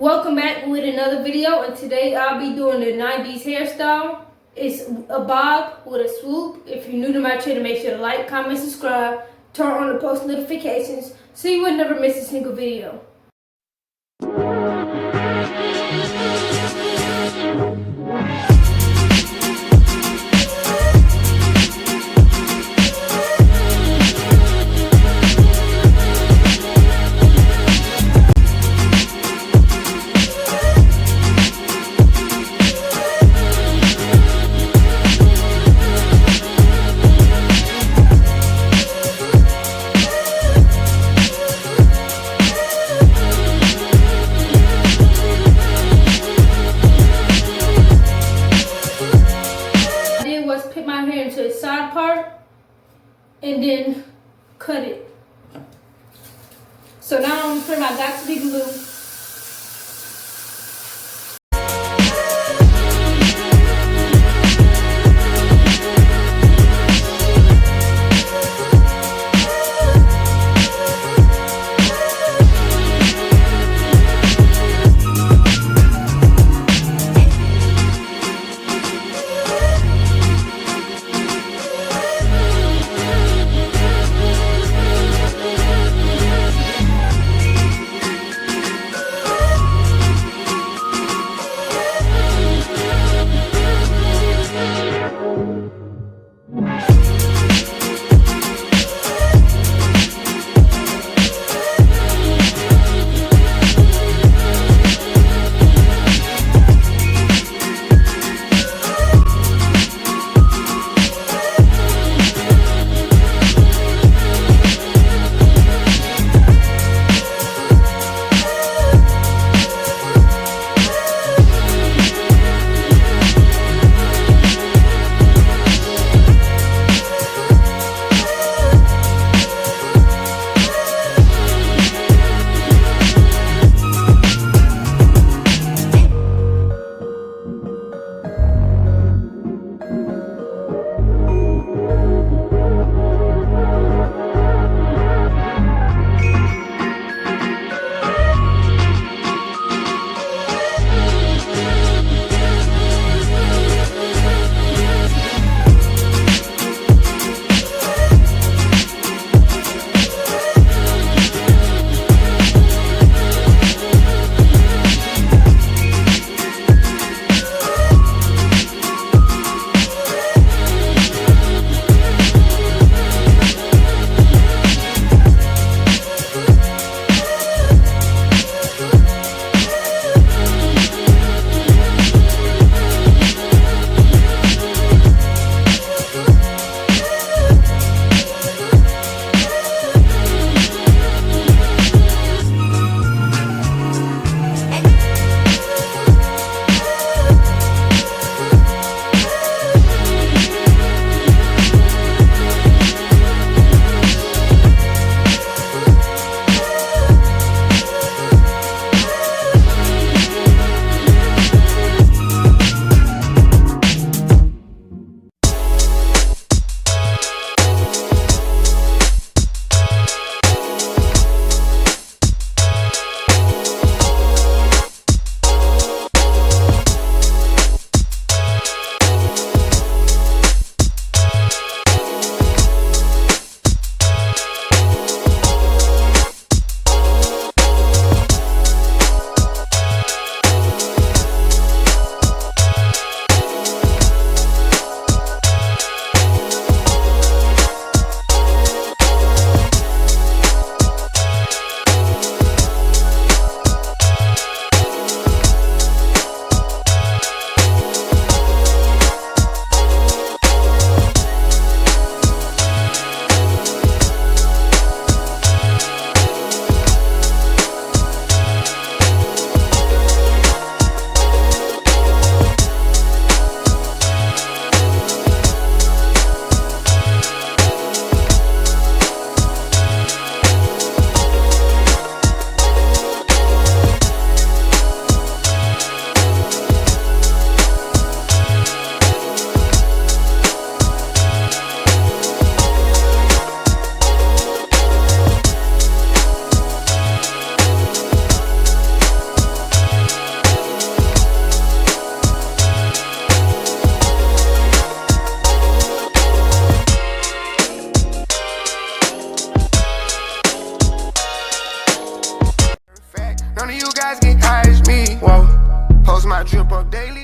Welcome back with another video, and today I'll be doing the 90s hairstyle. It's a bob with a swoop. If you're new to my channel, make sure to like, comment, subscribe, turn on the post notifications so you will never miss a single video. Put my hair into the side part and then cut it. So now I'm going to put my Got Be glue. None of you guys get high as me. Whoa. Post my drip up daily.